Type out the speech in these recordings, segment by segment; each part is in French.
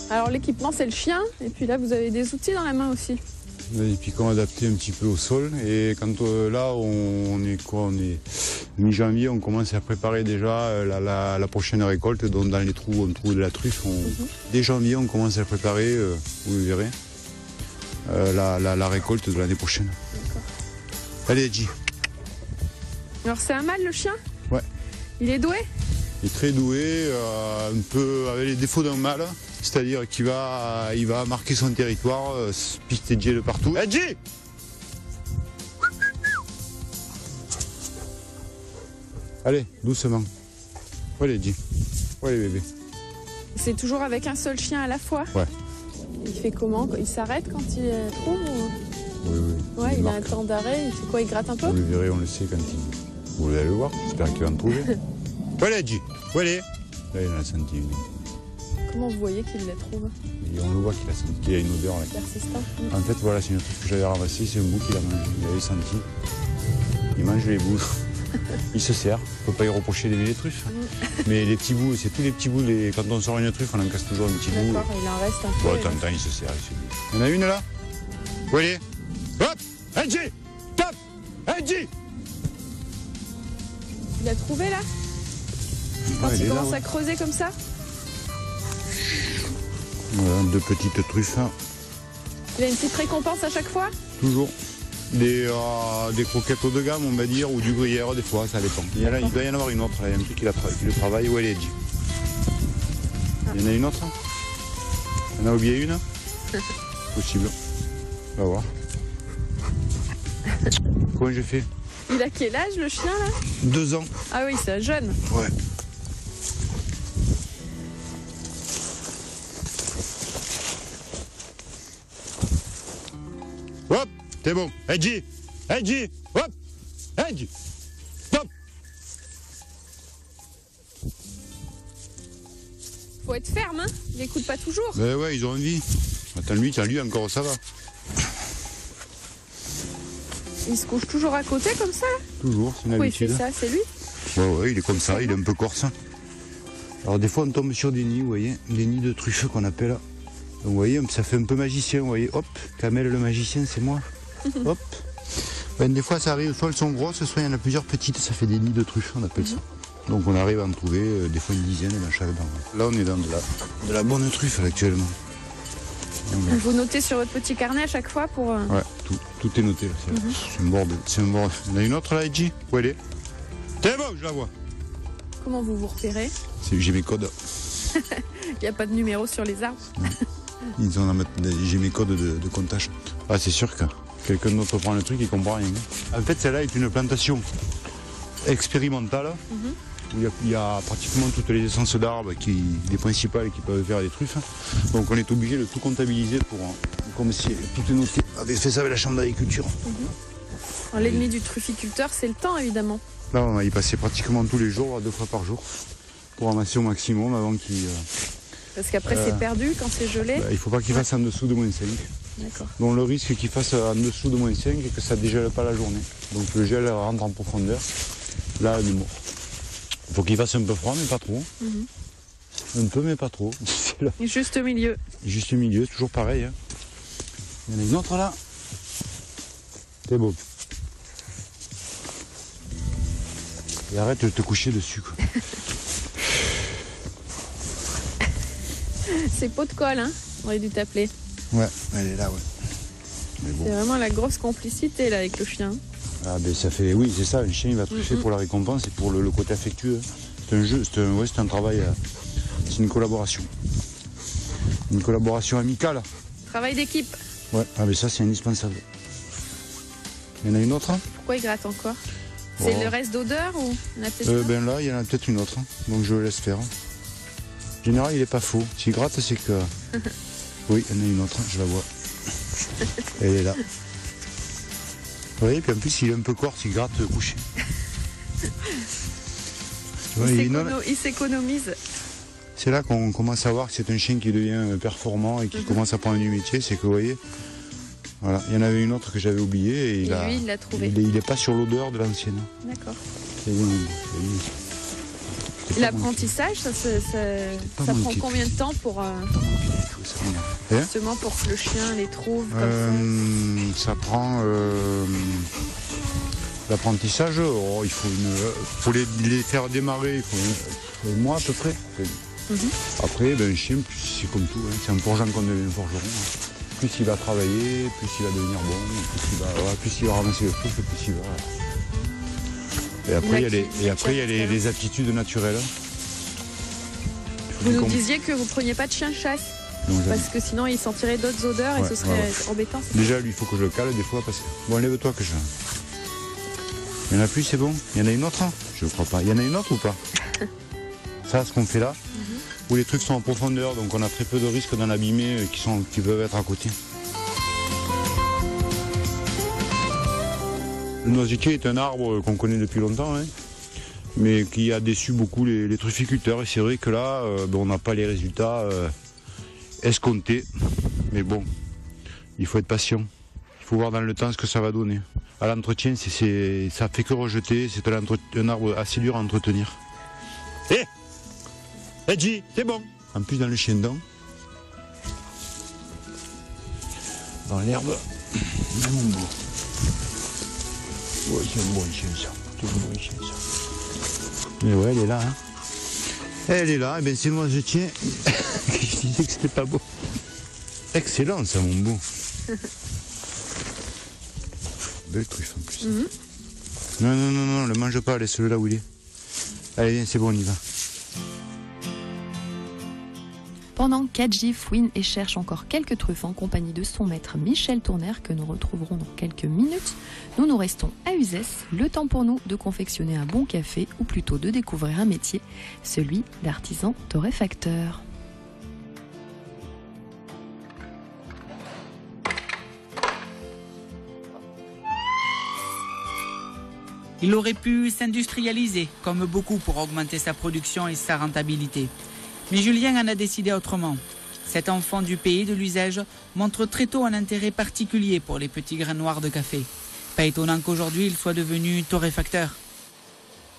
Alors l'équipement c'est le chien, et puis là vous avez des outils dans la main aussi. Et puis qu'on adapté un petit peu au sol. Et quand là, on est quoi? On est mi-janvier, on commence à préparer déjà la prochaine récolte. Donc dans les trous, on trouve de la truffe. Dès janvier, on commence à préparer, vous le verrez, la récolte de l'année prochaine. Allez, Edgy. Alors c'est un mâle le chien? Ouais. Il est doué? Il est très doué, un peu avec les défauts d'un mâle. C'est-à-dire qu'il va marquer son territoire, pister de partout. Edgy! Allez, doucement. Allez, Edgy. Allez, bébé. C'est toujours avec un seul chien à la fois? Ouais. Il fait comment? Il s'arrête quand il trouve ou... Oui. Ouais, il a un temps d'arrêt. Il fait quoi? Il gratte un peu? Vous le verrez, on le sait quand il... Vous allez le voir, j'espère qu'il va en trouver. Allez, Edgy. Allez. Là, il en a senti une. Comment vous voyez qu'il la trouve? Et on le voit qu'il a senti qu'il y a une odeur là. Persistant. En fait, voilà, c'est une truc que j'avais ramassé, c'est un bout qu'il a mangé. Il avait senti. Il mange les bouts. Il se sert. On ne peut pas y reprocher d'aimer les truffes. Mais les petits bouts, c'est tous les petits bouts. Quand on sort une truffe, on en casse toujours un petit bout. D'accord, il en reste un peu. Bon, de temps en temps, il se sert. Il y en a une là? Où elle est? Hop! Edgy! Top! Edgy! Il a trouvé là? Quand il commence à creuser comme ça? Voilà, deux petites truffes. Il a une petite récompense à chaque fois? Toujours. Des croquettes haut de gamme, on va dire, ou du gruyère, des fois, ça dépend. Il doit y en avoir une autre, là. Il y a un truc qui le travaille. Où elle est, Edgy? Il y en a une autre? On a oublié une? Possible. On va voir. Comment j'ai fait? Il a quel âge le chien là? 2 ans. Ah oui, c'est un jeune. Ouais. Hop, c'est bon. Edgy, Edgy, hop, Edgy, stop. Faut être ferme, hein? Il écoute pas toujours. Ben ouais, ils ont envie. Attends, lui encore, ça va. Il se couche toujours à côté comme ça? Toujours, c'est une Pourquoi habitude. il fait ça? C'est lui? Ouais, il est comme ça, il est un peu corse. Alors des fois on tombe sur des nids, vous voyez, des nids de truffes qu'on appelle. Donc vous voyez, ça fait un peu magicien, vous voyez, hop, Kamel le magicien, c'est moi. Hop. Ben, des fois ça arrive, soit elles sont grosses, soit il y en a plusieurs petites, ça fait des nids de truffes, on appelle ça. Donc on arrive à en trouver des fois une dizaine dans chaque dent. Là on est dans de la bonne truffe là, actuellement. Donc, Vous notez sur votre petit carnet à chaque fois pour... ouais, tout est noté là. C'est un bordel. C'est un bordel. Il y en a une autre là, Edgy? Où elle est? C'est bon, je la vois. Comment vous vous repérez? J'ai mes codes. Il n'y a pas de numéro sur les arbres. J'ai mes codes de comptage. Ah, c'est sûr que quelqu'un d'autre prend le truc, il comprend rien. En fait, celle-là est une plantation expérimentale où il y a pratiquement toutes les essences d'arbres, les principales qui peuvent faire des truffes. Donc on est obligé de tout comptabiliser comme si tout est noté. On avait fait ça avec la chambre d'agriculture. L'ennemi du trufficulteur, c'est le temps évidemment. Là, on va y passer pratiquement tous les jours, 2 fois par jour, pour ramasser au maximum avant qu'il... Parce qu'après c'est perdu quand c'est gelé. il ne faut pas qu'il fasse en dessous de -5. D'accord. Donc le risque qu'il fasse en dessous de -5 et que ça ne dégèle pas la journée. Donc le gel rentre en profondeur. Là, il est mort. Il faut qu'il fasse un peu froid, mais pas trop. Un peu, mais pas trop. C'est là. Juste au milieu. Juste au milieu, toujours pareil. Hein. Il y en a une autre là. C'est beau. Et arrête de te coucher dessus, quoi. C'est pot de colle, hein? On aurait dû t'appeler. Ouais, elle est là, ouais. Mais bon. C'est vraiment la grosse complicité là avec le chien. Ah ben ça fait, oui c'est ça, un chien il va truffer pour la récompense et pour le côté affectueux. C'est un jeu, c'est un travail, c'est une collaboration. Une collaboration amicale. Travail d'équipe. Ouais, ah mais ça c'est indispensable. Il y en a une autre? Pourquoi il gratte encore? C'est le reste d'odeur ou on a peut-être Ben là il y en a peut-être une autre, donc je le laisse faire. En général il est pas faux. S'il gratte c'est que... Oui, il y en a une autre, je la vois. Elle est là. Vous voyez, puis en plus il est un peu corse, il gratte couché. Il s'économise. C'est là qu'on commence à voir que c'est un chien qui devient performant et qui commence à prendre du métier, c'est que vous voyez, voilà, il y en avait une autre que j'avais oubliée et lui, il l'a trouvé. Il n'est pas sur l'odeur de l'ancienne. D'accord. C'est L'apprentissage, ça prend combien de temps pour... ça m'énerve. Justement pour que le chien les trouve comme ça prend l'apprentissage. Oh, il faut les faire démarrer. Il faut un mois à peu près. Après, un chien, c'est comme tout. Hein. C'est un forgeant qu'on devient forgeron. Plus il va travailler, plus il va devenir bon, plus il va ramasser le truc, plus il va. Et après, il y a les aptitudes naturelles. Vous nous disiez que vous ne preniez pas de chien chasse. Non, parce que sinon il sentirait d'autres odeurs et ce serait embêtant. Déjà, lui, il faut que je le cale des fois. Bon, lève-toi que je. Il n'y en a plus, c'est bon. Il y en a une autre? Je ne crois pas. Il y en a une autre ou pas? Ça, ce qu'on fait là, où les trucs sont en profondeur, donc on a très peu de risques d'en abîmer qui peuvent être à côté. Le noisetier est un arbre qu'on connaît depuis longtemps, hein, mais qui a déçu beaucoup les trufficulteurs. Et c'est vrai que là, on n'a pas les résultats escomptés. Mais bon, il faut être patient. Il faut voir dans le temps ce que ça va donner. À l'entretien, ça fait que rejeter. C'est un arbre assez dur à entretenir. Edgy, c'est bon. En plus, dans le chien dent, dans l'herbe, même mon beau. Ouais, c'est un bon chien, ça. Toujours un bon chien, ça. Mais ouais, elle est là, hein. Elle est là, et bien c'est moi, je tiens. Je disais que c'était pas beau. Excellent, ça, mon beau. Belle truffe, en plus. Non, le mange pas, laisse-le là où il est. Allez, viens, c'est bon, on y va. Pendant qu'Adji fouine et cherche encore quelques truffes en compagnie de son maître Michel Tourner, que nous retrouverons dans quelques minutes, nous restons à Uzès, le temps pour nous de confectionner un bon café, ou plutôt de découvrir un métier, celui d'artisan torréfacteur. Il aurait pu s'industrialiser, comme beaucoup, pour augmenter sa production et sa rentabilité. Mais Julien en a décidé autrement. Cet enfant du pays de l'Uzès montre très tôt un intérêt particulier pour les petits grains noirs de café. Pas étonnant qu'aujourd'hui il soit devenu torréfacteur.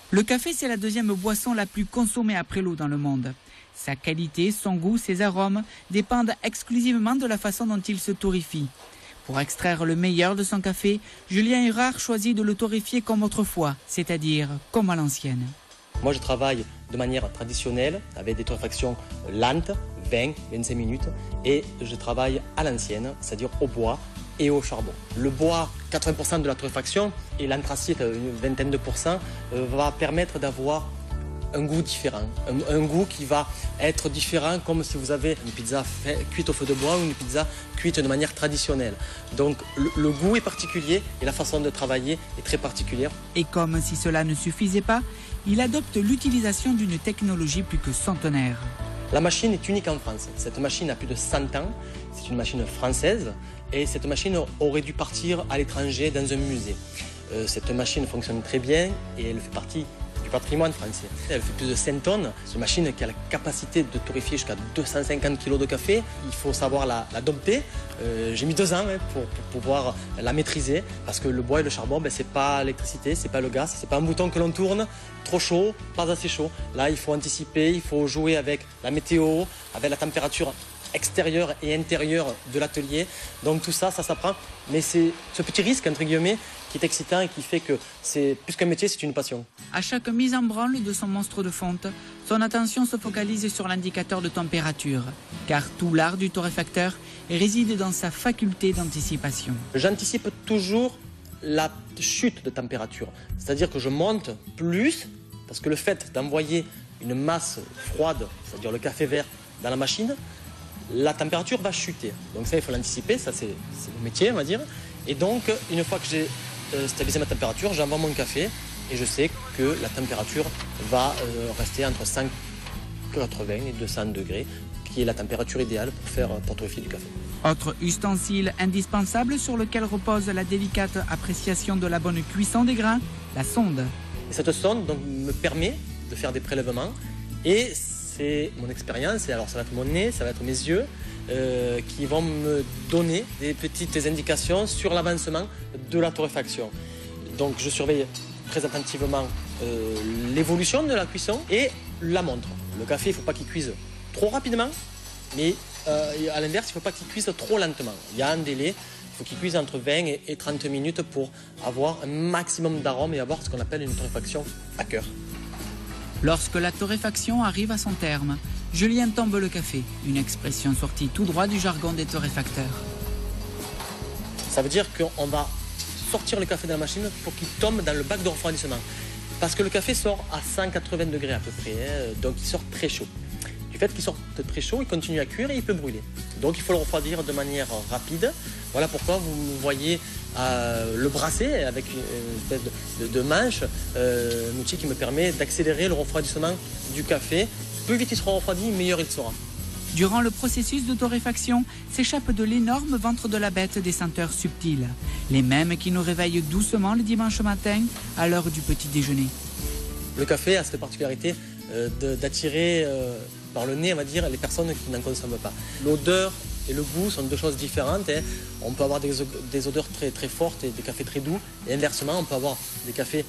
Le café, c'est la deuxième boisson la plus consommée après l'eau dans le monde. Sa qualité, son goût, ses arômes dépendent exclusivement de la façon dont il se torréfie. Pour extraire le meilleur de son café, Julien Hurard choisit de le torréfier comme autrefois, c'est-à-dire comme à l'ancienne. Moi, je travaille de manière traditionnelle, avec des torréfactions lentes, 20-25 minutes, et je travaille à l'ancienne, c'est-à-dire au bois et au charbon. Le bois, 80% de la torréfaction, et l'anthracite, une vingtaine de pourcents, va permettre d'avoir un goût différent, un goût qui va être différent comme si vous avez une pizza cuite au feu de bois ou une pizza cuite de manière traditionnelle. Donc le goût est particulier et la façon de travailler est très particulière. Et comme si cela ne suffisait pas, il adopte l'utilisation d'une technologie plus que centenaire. La machine est unique en France. Cette machine a plus de 100 ans, c'est une machine française et cette machine aurait dû partir à l'étranger dans un musée. Cette machine fonctionne très bien et elle fait partie du patrimoine français. Elle fait plus de 5 tonnes. C'est une machine qui a la capacité de torréfier jusqu'à 250 kg de café. Il faut savoir la dompter. J'ai mis 2 ans pour pouvoir la maîtriser parce que le bois et le charbon, c'est pas l'électricité, c'est pas le gaz, c'est pas un bouton que l'on tourne, trop chaud, pas assez chaud. Là, il faut anticiper, il faut jouer avec la météo, avec la température extérieure et intérieure de l'atelier. Donc tout ça, ça s'apprend. Mais c'est ce petit risque, entre guillemets, qui est excitant et qui fait que c'est plus qu'un métier, c'est une passion. À chaque mise en branle de son monstre de fonte, son attention se focalise sur l'indicateur de température, car tout l'art du torréfacteur réside dans sa faculté d'anticipation. J'anticipe toujours la chute de température, c'est-à-dire que je monte plus, parce que le fait d'envoyer une masse froide, c'est-à-dire le café vert, dans la machine, la température va chuter. Donc ça, il faut l'anticiper, ça c'est le métier, on va dire. Et donc, une fois que j'ai stabilisé ma température, j'envoie mon café et je sais que la température va rester entre 180 et 200 degrés, qui est la température idéale pour torréfier du café. Autre ustensile indispensable sur lequel repose la délicate appréciation de la bonne cuisson des grains, la sonde. Et cette sonde donc, me permet de faire des prélèvements et c'est mon expérience, et alors ça va être mon nez, ça va être mes yeux, qui vont me donner des petites indications sur l'avancement de la torréfaction. Donc je surveille très attentivement l'évolution de la cuisson et la montre. Le café, il ne faut pas qu'il cuise trop rapidement, mais à l'inverse, il ne faut pas qu'il cuise trop lentement. Il y a un délai, il faut qu'il cuise entre 20 et 30 minutes pour avoir un maximum d'arômes et avoir ce qu'on appelle une torréfaction à cœur. Lorsque la torréfaction arrive à son terme, Julien tombe le café, une expression sortie tout droit du jargon des torréfacteurs. Ça veut dire qu'on va sortir le café de la machine pour qu'il tombe dans le bac de refroidissement. Parce que le café sort à 180 degrés à peu près, donc il sort très chaud. Du fait qu'il sorte très chaud, il continue à cuire et il peut brûler. Donc il faut le refroidir de manière rapide. Voilà pourquoi vous voyez le brasser avec une espèce de manche, un outil qui me permet d'accélérer le refroidissement du café. Plus vite il sera refroidi, meilleur il sera. Durant le processus de torréfaction, s'échappe de l'énorme ventre de la bête des senteurs subtiles, les mêmes qui nous réveillent doucement le dimanche matin à l'heure du petit déjeuner. Le café a cette particularité d'attirer par le nez, on va dire, les personnes qui n'en consomment pas. L'odeur et le goût sont deux choses différentes. On peut avoir des odeurs très, très fortes et des cafés très doux. Et inversement, on peut avoir des cafés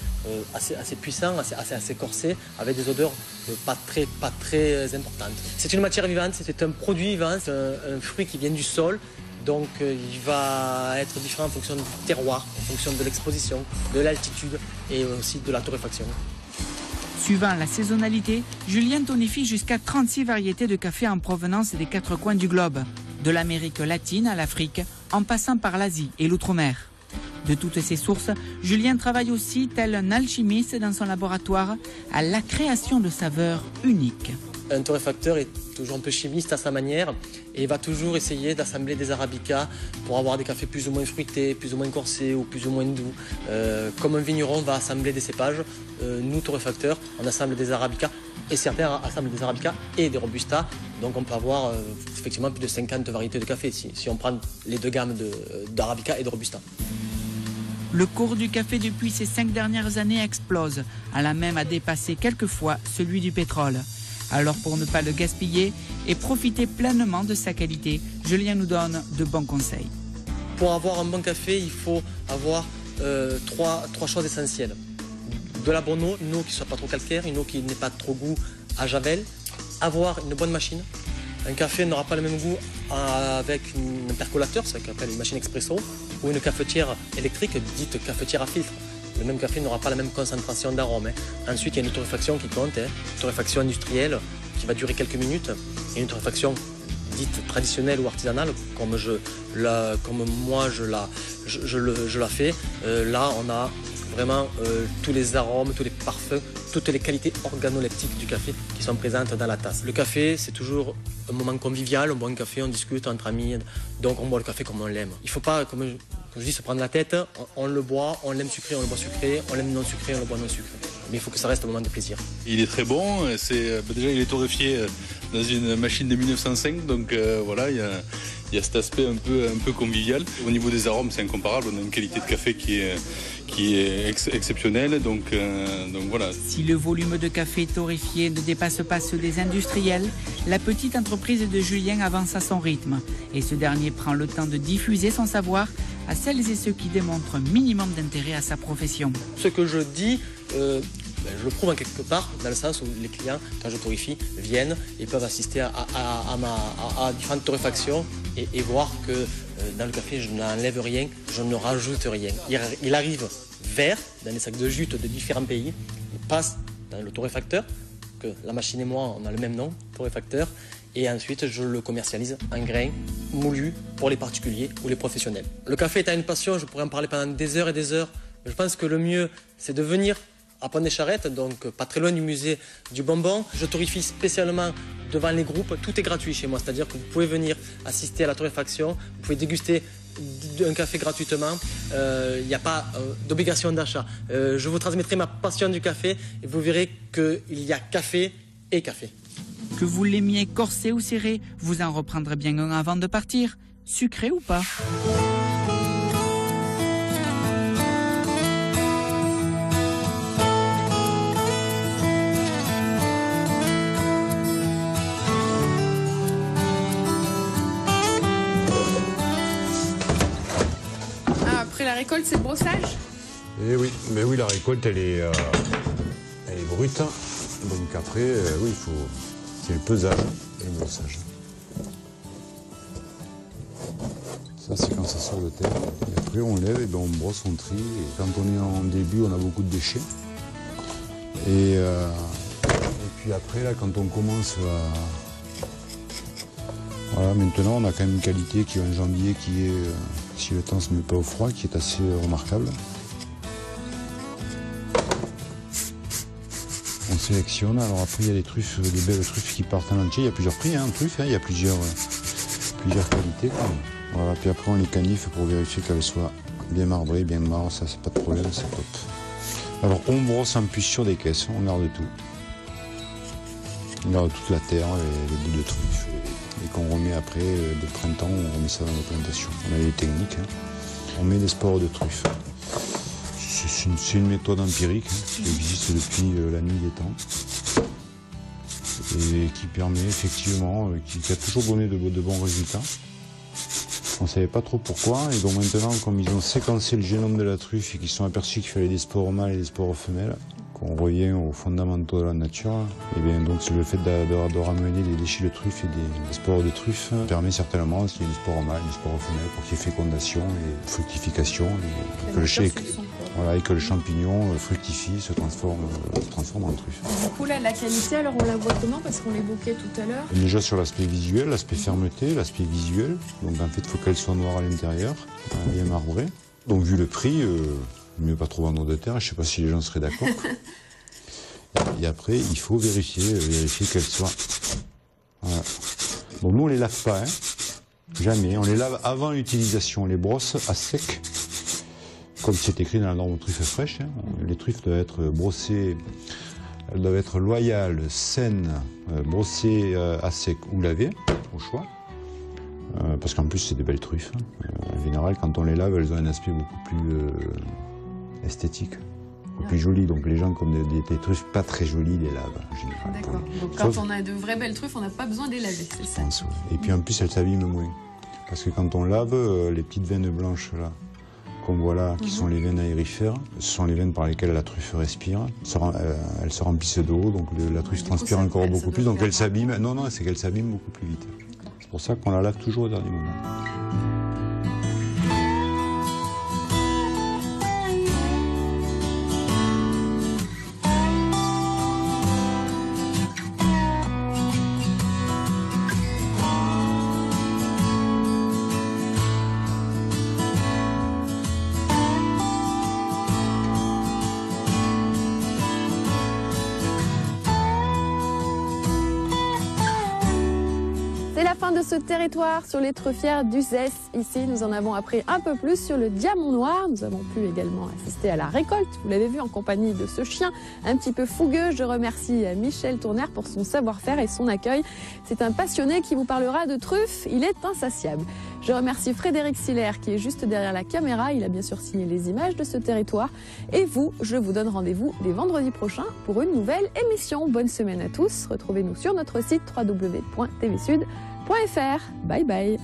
assez puissants, assez corsés, avec des odeurs pas très importantes. C'est une matière vivante, c'est un produit vivant, c'est un fruit qui vient du sol. Donc il va être différent en fonction du terroir, en fonction de l'exposition, de l'altitude et aussi de la torréfaction. Suivant la saisonnalité, Julien tonifie jusqu'à 36 variétés de café en provenance des 4 coins du globe, de l'Amérique latine à l'Afrique, en passant par l'Asie et l'outre-mer. De toutes ces sources, Julien travaille aussi, tel un alchimiste dans son laboratoire, à la création de saveurs uniques. Un torréfacteur est toujours un peu chimiste à sa manière et va toujours essayer d'assembler des arabicas pour avoir des cafés plus ou moins fruités, plus ou moins corsés ou plus ou moins doux. Comme un vigneron va assembler des cépages, nous torréfacteurs, on assemble des arabicas et certains assemblent des arabicas et des robustas. Donc on peut avoir effectivement plus de 50 variétés de café si on prend les deux gammes d'arabica et de robusta. Le cours du café depuis ces 5 dernières années explose, allant même à dépasser quelquefois celui du pétrole. Alors pour ne pas le gaspiller et profiter pleinement de sa qualité, Julien nous donne de bons conseils. Pour avoir un bon café, il faut avoir trois choses essentielles. De la bonne eau, une eau qui ne soit pas trop calcaire, une eau qui n'ait pas trop goût à javel. Avoir une bonne machine. Un café n'aura pas le même goût avec un percolateur, ça s'appelle une machine expresso, ou une cafetière électrique dite cafetière à filtre. Le même café n'aura pas la même concentration d'arômes. Ensuite, il y a une torréfaction qui compte, une torréfaction industrielle qui va durer quelques minutes, et une torréfaction dite traditionnelle ou artisanale, comme moi je la fais. Là, on a vraiment tous les arômes, tous les parfums, toutes les qualités organoleptiques du café qui sont présentes dans la tasse. Le café, c'est toujours un moment convivial, on boit un café, on discute entre amis, donc on boit le café comme on l'aime. Il ne faut pas, comme je dis, se prendre la tête, on le boit, on l'aime sucré, on le boit sucré, on l'aime non sucré, on le boit non sucré. Mais il faut que ça reste un moment de plaisir. Il est très bon, déjà il est torréfié dans une machine de 1905, donc voilà, il y a cet aspect un peu convivial. Au niveau des arômes, c'est incomparable, on a une qualité de café qui est exceptionnelle, donc voilà. Si le volume de café torréfié ne dépasse pas ceux des industriels, la petite entreprise de Julien avance à son rythme, et ce dernier prend le temps de diffuser son savoir à celles et ceux qui démontrent un minimum d'intérêt à sa profession. Ce que je dis, je le prouve en quelque part, dans le sens où les clients, quand je torréfie, viennent et peuvent assister à différentes torréfactions et voir que dans le café, je n'enlève rien, je ne rajoute rien. Il arrive vert, dans des sacs de jute de différents pays, il passe dans le torréfacteur, que la machine et moi, on a le même nom, torréfacteur, et ensuite je le commercialise en grains moulus pour les particuliers ou les professionnels. Le café étant une passion, je pourrais en parler pendant des heures et des heures. Je pense que le mieux, c'est de venir à Pont-des-Charrettes, donc pas très loin du musée du bonbon. Je torréfie spécialement devant les groupes. Tout est gratuit chez moi, c'est-à-dire que vous pouvez venir assister à la torréfaction, vous pouvez déguster un café gratuitement. Il n'y a pas d'obligation d'achat. Je vous transmettrai ma passion du café et vous verrez qu'il y a café et café. Que vous l'aimiez corsé ou serré, vous en reprendrez bien un avant de partir, sucré ou pas. Après la récolte, c'est le brossage? Eh oui, mais oui, la récolte, elle est brute. Donc après, oui, c'est le pesage et le brossage. sur le terre. Et après on lève, et ben on brosse, on trie. Et quand on est en début, on a beaucoup de déchets. Et puis après, là, quand on commence à... Voilà, maintenant on a quand même une qualité qui est un janvier qui est, si le temps ne se met pas au froid, qui est assez remarquable. On sélectionne, alors après il y a des truffes, des belles truffes qui partent en entier. Il y a plusieurs prix en truffes, il y a plusieurs qualités quand même. Voilà, puis après on les caniffe pour vérifier qu'elles soient bien marbrées, bien marres, ça c'est pas de problème, c'est top. Alors on brosse en plus sur des caisses, on garde tout. On garde toute la terre, les bouts de truffes. Et qu'on remet après, de printemps, on remet ça dans nos plantations. On a les techniques, hein. On met des spores de truffes. C'est une méthode empirique qui existe depuis la nuit des temps et qui permet effectivement, qui a toujours donné de bons résultats. On ne savait pas trop pourquoi et donc maintenant, comme ils ont séquencé le génome de la truffe et qu'ils se sont aperçus qu'il fallait des spores mâles et des spores femelles, qu'on revient aux fondamentaux de la nature, et bien donc le fait de ramener des déchets de truffe et des spores de truffe permet certainement qu'il y ait des spores mâles, des spores femelles pour qu'il y ait fécondation et fructification et que le champignon fructifie, se transforme en truffe. Du coup là, la qualité, alors on la voit comment? Parce qu'on l'évoquait tout à l'heure. Déjà sur l'aspect visuel, l'aspect fermeté, l'aspect visuel. Donc en fait, il faut qu'elle soit noire à l'intérieur, bien marbrée. Donc vu le prix, mieux pas trop vendre de terre, je ne sais pas si les gens seraient d'accord. Et après, il faut vérifier qu'elle soit... Voilà. Bon, nous on les lave pas, hein. Jamais. On les lave avant l'utilisation, on les brosse à sec. Comme c'est écrit dans la norme truffe fraîche, hein. Les truffes doivent être brossées, elles doivent être loyales, saines, brossées à sec ou lavées, au choix. Parce qu'en plus c'est des belles truffes. En général, quand on les lave, elles ont un aspect beaucoup plus esthétique, beaucoup plus joli. Donc les gens, comme des truffes pas très jolies, les lavent en général. D'accord. Donc quand on a de vraies belles truffes, on n'a pas besoin de les laver, c'est ça? Et puis en plus, elles s'abîment moins. Parce que quand on lave, les petites veines blanches là, qu'on voit là, qui sont les veines aérifères, ce sont les veines par lesquelles la truffe respire. Elles se remplissent d'eau, donc la truffe transpire encore beaucoup plus, donc elle s'abîme. Non, c'est qu'elle s'abîme beaucoup plus vite. C'est pour ça qu'on la lave toujours au dernier moment. C'est la fin de ce territoire sur les truffières d'Uzès. Ici, nous en avons appris un peu plus sur le diamant noir. Nous avons pu également assister à la récolte. Vous l'avez vu en compagnie de ce chien un petit peu fougueux. Je remercie Michel Tournaire pour son savoir-faire et son accueil. C'est un passionné qui vous parlera de truffes. Il est insatiable. Je remercie Frédéric Siller qui est juste derrière la caméra. Il a bien sûr signé les images de ce territoire. Et vous, je vous donne rendez-vous les vendredis prochains pour une nouvelle émission. Bonne semaine à tous. Retrouvez-nous sur notre site www.tvsud.fr. Bye bye.